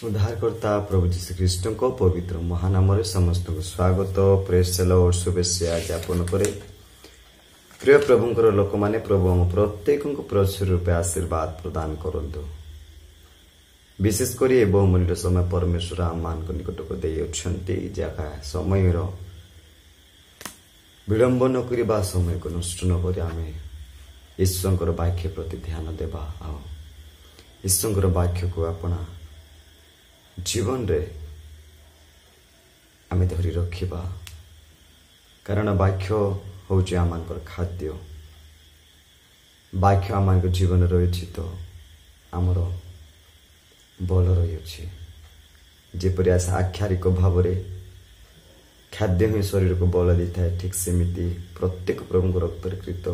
उद्धारकर्ता प्रभु जीशु ख्रीष्ट को पवित्र महानाम समस्त को स्वागत प्रेस और शुभेच्छा ज्ञापन करे। प्रिय प्रभुंकर लोक माने प्रभु हम प्रत्येक को प्रचुर रूपे आशीर्वाद प्रदान करंतु। विशेषकर बहुमूल्य समय परमेश्वर आम मान निकट को देते जहाँ समय विलंब न करने समय को नष्ट न कर आम ईश्वर वाक्य प्रति ध्यान देवा ईश्वर वाक्य को अपना जीवन रे आमे धरी रखिबा कारण वाक्य होची आमानकर खाद्य। वाक्य आमानकर जीवन रही तो आमर बल रही जेपरि आशा आख्यारिक भाव खाद्य ही शरीर को बल देता है ठीक सेमिति प्रत्येक प्रभु रक्तर कृत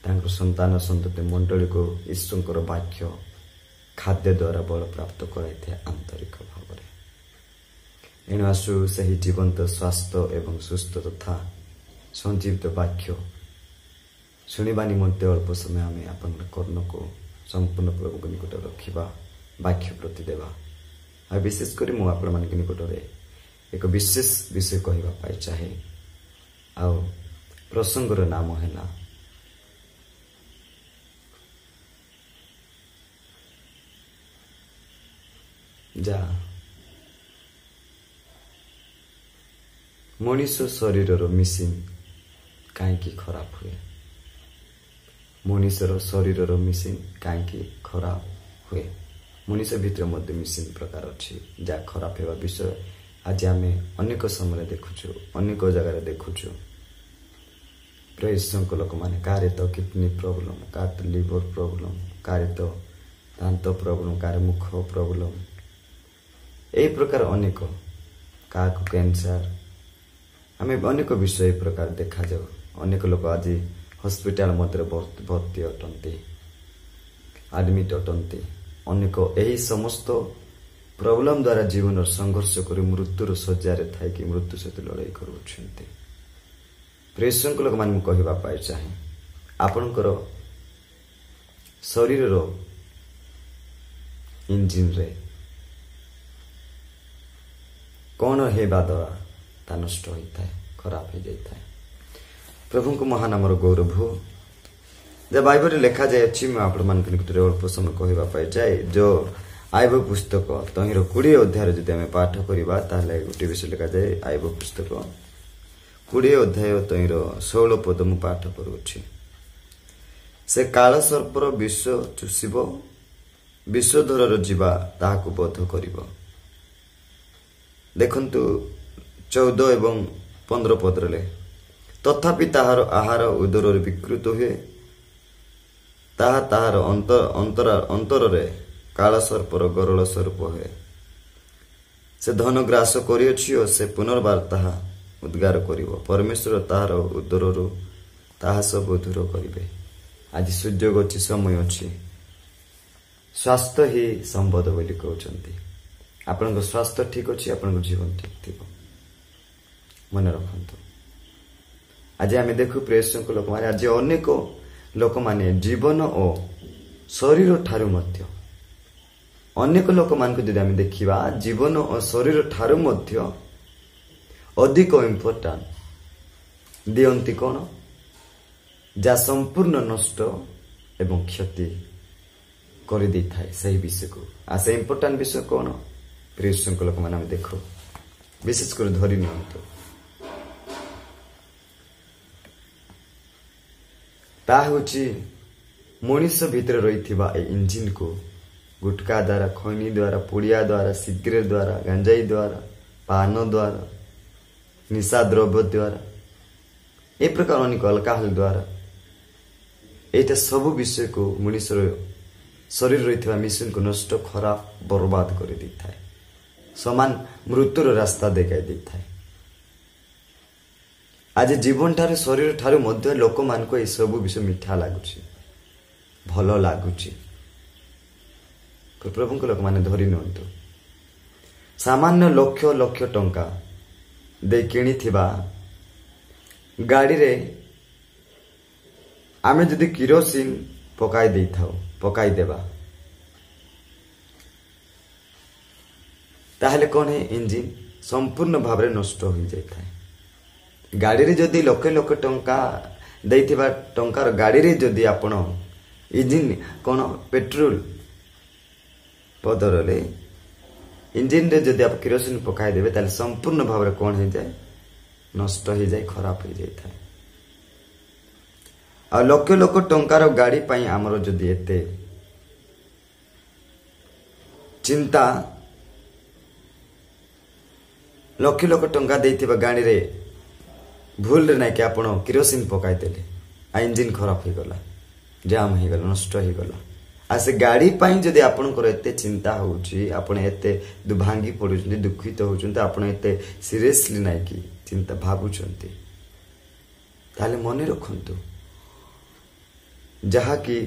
तांकर संतान संतति मंडली को ईश्वर वाक्य खाद्य द्वारा बल प्राप्त कराई आंतरिक भाव में। एणु आसु सही जीवंत स्वास्थ्य एवं सुस्थ तथा संजीवित वाक्य शुणा निमंते अल्प समय आम अपन कर्ण को संपूर्ण प्रभु निकट रखा वाक्य प्रति देवा। आ विशेषकर मुझे निकट में एक विशेष विषय कहवाई चाहे आ प्रसंगर नाम है जा मनीष शरीर मिसिन कहीं खराब हुए। मनीषर शरीर मिसिन कहीं खराब हुए। मनीष भीतर मध्य मिसिन प्रकार अच्छी जहाँ खराब होगा विषय आज आम अनेक समय देखुचु अनेक जगार देखुचु। प्रयत्न लोक मैंने कार तो किडनी प्रोब्लेम कार तो लिवर प्रोब्लेम कार तो दांत प्रोब्लेम कार मुख प्रोब्लेम यही प्रकार अनेक क्या कैंसर आम अनेक विषय प्रकार देखा जाऊ। अनेक लोग आज हॉस्पिटल मध्य भर्ती अटंती एडमिट अटंती अनेक यही समस्त प्रॉब्लम द्वारा जीवन संघर्ष कर मृत्युर शज्जार थाई कि मृत्यु सहित लड़ाई करुँच। प्रेषक लोक मान कहवाई चाहे आपणकर शरीर इंजिन रे कौन हेबा द्वारा ता नष्ट होता है खराब हो जाता है। प्रभु को महानामर गौरव हो जब बाइबल लेखा जाए अच्छी मैं आप निकट अल्प समय कहवाई जाए जो आयब पुस्तक तहिर 20 अध्याय जब आम पाठ करवा गोटे विषय लिखा जाए आयब पुस्तक 20 अध्याय तहिर 16 पद मु पाठ करुछि। से काल सर्पर विष चुषिब विषधर जीवा ताहाकु बध करिब। देखंतु 14 एवं 15 पदरे तथापि ताहार आहार उदर विकृत हुए ताहार अंतर रे काला सर्पर गरल स्वरूप हुए। से धन ग्रास करिअछि और से पुनर्बार ताहा उद्गार करिब। परमेश्वर ताहार उदर ताहा सब दूर करिवे। आज सुयोग अच्छी समय अच्छी स्वास्थ्य ही संपद बोली कहते। आपण स्वास्थ्य ठीक अच्छी आपण जीवन ठीक थी मन रखु। आज आम देखु प्रेषक लोक मैंने आज अनेक लोक मैंने जीवन और शरीर ठारू मध्य अनेक लोक मान को आम देखा जीवन और शरीर ठारू मध्य अधिक इम्पोर्टान्ट दियंती कौन जा संपूर्ण नष्ट एवं क्षति कर दी थाए सही विषय को आ से इम्पोर्टान्ट विषय कौन प्रेषक लोक मैंने देखो विशेष कर धरी नियंतु ता होची मनुष्य भितर रही इंजिन को गुटका द्वारा खैनी द्वारा पुड़िया द्वारा सिगरेट द्वारा गंजाई द्वारा पान द्वारा निशा द्रव्य द्वारा ए प्रकार अनेक अल्कोहल द्वारा एटा सब विषय को मनुष्य शरीर रही मिशन को नष्ट खराब बर्बाद कर दी थाए समान मृत्युर रास्ता देखाई दी थाए। आज जीवन ठारे शरीर ठारे मध्य लोक मान को सब विषय मीठा लगुच भल लगुच प्रभु लोक मैंने धरी नियंतु सामान्य लक्ष लक्ष टंका दे किणी गाड़ी रे आमे जदि किरोसिन पकाई देई थाओ पकाई देबा ताहले कौन है इंजिन संपूर्ण भाव में नष्ट हो जाए। गाड़ी जदि लक्षे लक्ष टंका देइथिबा टंकार गाड़ी रे जदि आपण इंजिन कौन पेट्रोल बदल इंजिन रे जदि आप किरोसिन पकाई देबे ताले संपूर्ण भाव में कौन हो जाए नष्ट हो जाए खराब हो जाए। आ लक्ष लक्ष टंकार गाड़ी पाई आमर जदि एते चिंता लक्ष लक्ष टंका देइथिबा गाड़ी रे भूल रे ना कि आपण किरोसिन पकाई देले आ इंजिन खराब हो गला जाम हो गला नष्ट हो गला आ से गाड़ी पाई जदि आपनकर एते चिंता होउची आपण एते भांगी पडुचंती दुखित होउचंती आपण एते सीरियसली ना कि चिंता भाबुचंती ताले मने रखंतु जहा कि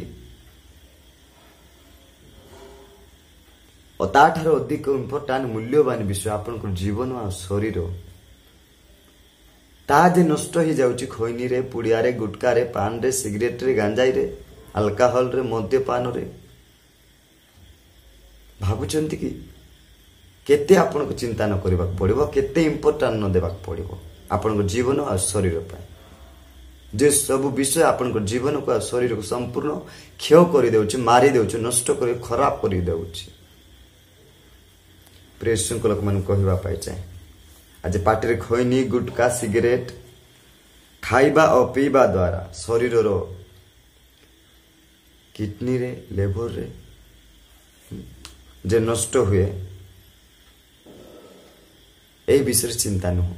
ताठार अधिक इम्पोर्टाट मूल्यवान विषय आपन जीवन आ शरीर ताजे नष्ट हो जाउची खैनी रे पुड़िया रे गुटका रे पान रे सिगरेट रे गांजाई रे अल्कोहल रे मद्यपान रे भाबुचंती कि केते आपन को चिंता न करबा पड़िबो केते इम्पोर्टाट न देबा पड़िबो आपन को जीवन आ शरीर पाए जे सब विषय आपन को जीवन को शरीर को संपूर्ण क्षय कर देउची मारी देउची नष्ट कर खराब कर देउची। प्रिय श्रृंखला को मन कहवा पाई चाहे आज पार्टी खैनी गुटका सिगरेट खाइबा और पीबा द्वारा शरीर रो किडनी रे लिवर रे जे नष्ट हुए ए विषय चिंता न हो।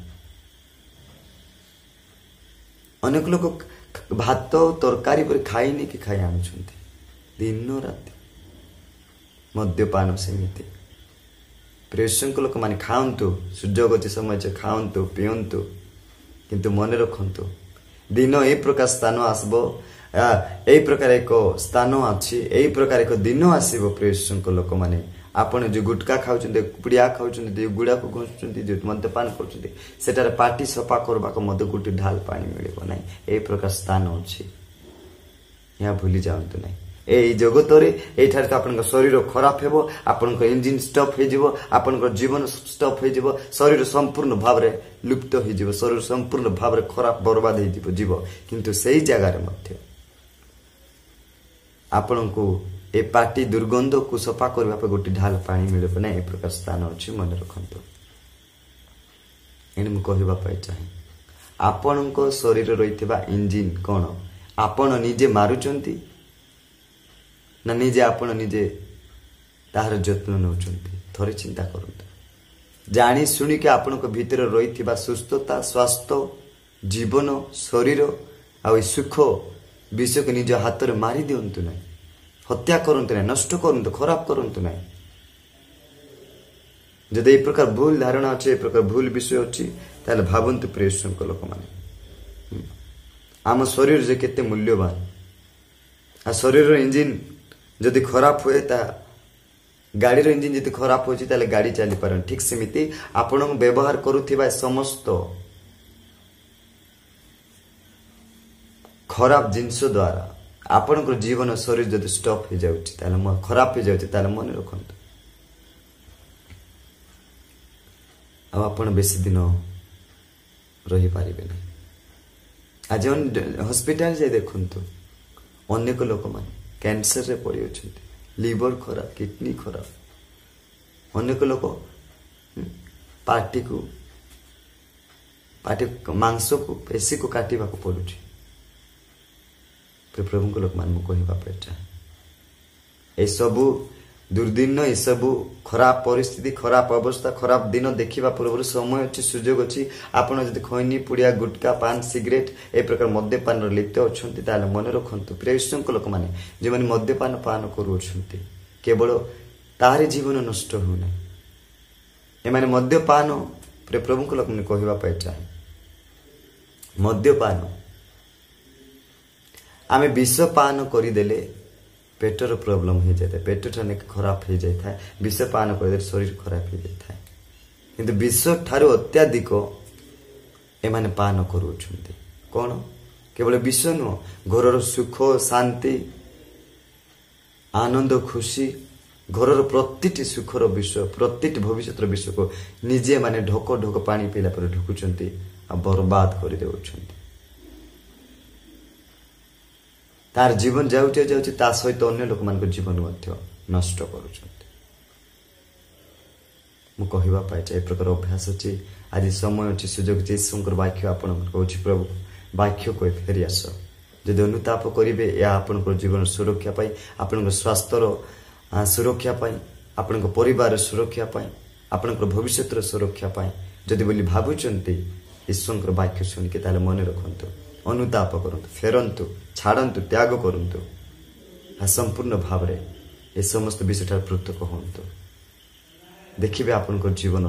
अनेक लोग भात तरकारी पर खाइनी कि खाई आनुछंती दिन राति मद्यपान सेमिति प्रेषक लोक माने खाऊंतु सूर्यगति समय खाऊंतु पियंतु किंतु मन रखंतु दिन ए प्रकार स्थान आसबो ए प्रकार एक स्थान अछि ए प्रकार एक दिन आसीबो प्रेषक लोक माने आपण जो गुटका खाउछन्ते पुड़िया खाउछन्ते गुड़ा को घोषुछन्ते जो मद्यपान करछन्ते सेटार पार्टी सफा करबा को मद गुटी ढाल पानी मिलिबो नै ए प्रकार स्थान अछि या भूली जाउंतु नै ए जगत रे एठार तो आपन शरीर खराब हेबो आपन इंजिन स्टॉप हो जिवो आपन जीवन स्टॉप हो जिवो शरीर संपूर्ण भाव रे लुप्त हो जिवो शरीर संपूर्ण भाव रे खराब बर्बाद हो जिवो जीव किंतु सही जगह रे मध्य आपन को ए पार्टी दुर्गंध को सफा करबा पे गोटी ढाल पानी मिलबो नै ए प्रकार स्थान अछि मन रखंतो। एने म कहबा पाई चाहे आपन को शरीर रहितबा इंजिन कोन आपन निजे मारुचंती ना निजे आपण निजे तार जत्न नौचंती थोड़ी चिंता करंतु जानी सुनी के आपण को भीतर रहितबा सुस्थता स्वास्थ्य जीवन शरीर आ सुख विषय को निज हाथ रे मारी दियंतु नै हत्या करंतु नै नष्ट करंतु खराब करंतु नै जदि ए प्रकार भूल धारणा अछि ए प्रकार भूल विषय अछि ताले भाबंतु प्रेषक लोक माने आम शरीर जे केते मूल्यवान आ शरीर रो इंजिन जदि खराब हुए ता गाड़ी रो इंजिन जदि खराब होछि ताले गाड़ी चली पारन ठीक सेमिति आपण व्यवहार करूथिबा समस्त खराब जिंस द्वारा आपण को जीवन शरीर जदि स्टॉप हो जाउछि ताले मन खराब हो जाउछि ताले मन रखंतु अब आपण बेसी दिन रही पारिबे नै आज हॉस्पिटल जे देखंतु अनेक लोक माने कैंसर रे पड़ी अछंती लिवर खराब किडनी खराब अनेक लोक पार्टी मांस को पेशी को काटिबा को पड़ुछि प्रभु को लोक मान कहबा पेटा ए सबु दुर्दिन ए सबु खराब परिस्थिति खराब अवस्था खराब दिन देखिबा पूर्व समय अछि सुयोग अछि आपण जदि खैनी पुड़िया गुटका पान सिगरेट ए प्रकार मद्यपान र लिप्त अछंती ताले मन रखंतु प्रेषक लोक माने जे माने मद्यपान पान करू अछंती केवल तारि जीवन नष्ट हो नै ए माने मद्यपान प्रभु को लोक माने कहबा पेटा मद्यपान आमे विष पान करि देले पेटर प्रॉब्लम हो जाता है पेट ठाने खराब हो जाता है विष पान कर शरीर खराब हो जाता है किंतु विष ठारू अत्याधिक एमाने पान करूछंती कौन केवल विष नुह घर सुख शांति आनंद खुशी ଘରର ପ୍ରତିଟି ସୁଖର ବିଷୟ ପ୍ରତିଟି ଭବିଷ୍ୟତର ବିଷୟକୁ ନିଜେ ମାନେ ଢୋକ ଢୋକ ପାଣି ପିଇଲା ପରେ ଢୁକୁଛନ୍ତି ଆଉ ବର୍ବାଦ କରିଦେଉଛନ୍ତି। ତାର ଜୀବନ ଯାଉଛି ତା ସହିତ ଅନ୍ୟ ଲୋକମାନଙ୍କ ଜୀବନ ମଧ୍ୟ ନଷ୍ଟ କରୁଛନ୍ତି। ମୁଁ କହିବା ପାଇଁ ଏ ପ୍ରକାର ଅଭ୍ୟାସ ଅଛି। ଆଜି ସମୟ ଅଛି, ସୁଯୋଗ ଅଛି, ଈଶ୍ୱରଙ୍କର ବାକ୍ୟ ଆପଣଙ୍କୁ କହୁଛି, ପ୍ରଭୁ ବାକ୍ୟକୁ ଫେରି ଆସ। ଯଦି ଅନୁତାପ କରିବେ, ଏହା ଆପଣଙ୍କର ଜୀବନ ସୁରକ୍ଷା ପାଇଁ, ଆପଣଙ୍କ ସ୍ୱାସ୍ଥ୍ୟର ସୁରକ୍ଷା ପାଇଁ, ଆପଣଙ୍କ ପରିବାରର ସୁରକ୍ଷା ପାଇଁ, ଆପଣଙ୍କର ଭବିଷ୍ୟତର ସୁରକ୍ଷା ପାଇଁ ଯଦି ବୋଲି ଭାବୁଛନ୍ତି, ଈଶ୍ୱରଙ୍କର ବାକ୍ୟ ଶୁଣିକି ତାହେଲେ ମନେ ରଖନ୍ତୁ, ଅନୁତାପ କରନ୍ତୁ, ଫେରନ୍ତୁ, ଛାଡ଼ନ୍ତୁ, ତ୍ୟାଗ କରନ୍ତୁ। ସମ୍ପୂର୍ଣ୍ଣ ଭାବରେ ଏ ସମସ୍ତ ବିଷୟଠାରୁ ପୃଥକ ହୁଅନ୍ତୁ। ଦେଖିବେ ଆପଣଙ୍କର ଜୀବନ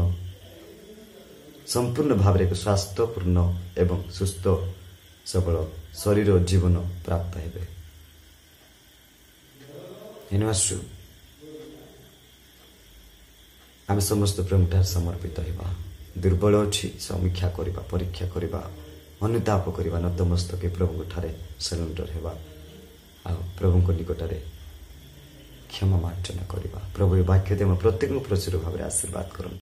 ସମ୍ପୂର୍ଣ୍ଣ ଭାବରେ ଏକ ସ୍ୱାସ୍ଥ୍ୟପୂର୍ଣ୍ଣ ଏବଂ ସୁସ୍ଥ ସବଳ ଶରୀର ଜୀବନ ପ୍ରାପ୍ତ ହେବେ। ଏଣୁ ଆସୁ ଆମେ ସମସ୍ତ ପ୍ରଭୁଠାରେ ସମର୍ପିତ ହେବା। ଦୁର୍ବଳ ଅଛି, ସମୀକ୍ଷା କରିବା, ପରୀକ୍ଷା କରିବା, ଅନୁତାପ କରିବା, ନତମସ୍ତକେ ପ୍ରଭୁଙ୍କ ଠାରେ ସରେଣ୍ଡର ହେବା ଆଉ ପ୍ରଭୁଙ୍କ ନିକଟରେ କ୍ଷମା ମାର୍ଜନା କରିବା। ପ୍ରଭୁ ଏ ବାକ୍ୟ ଦେବ ପ୍ରତ୍ୟେକଙ୍କୁ ପ୍ରଚୁର ଭାବରେ ଆଶୀର୍ବାଦ କରନ୍ତୁ।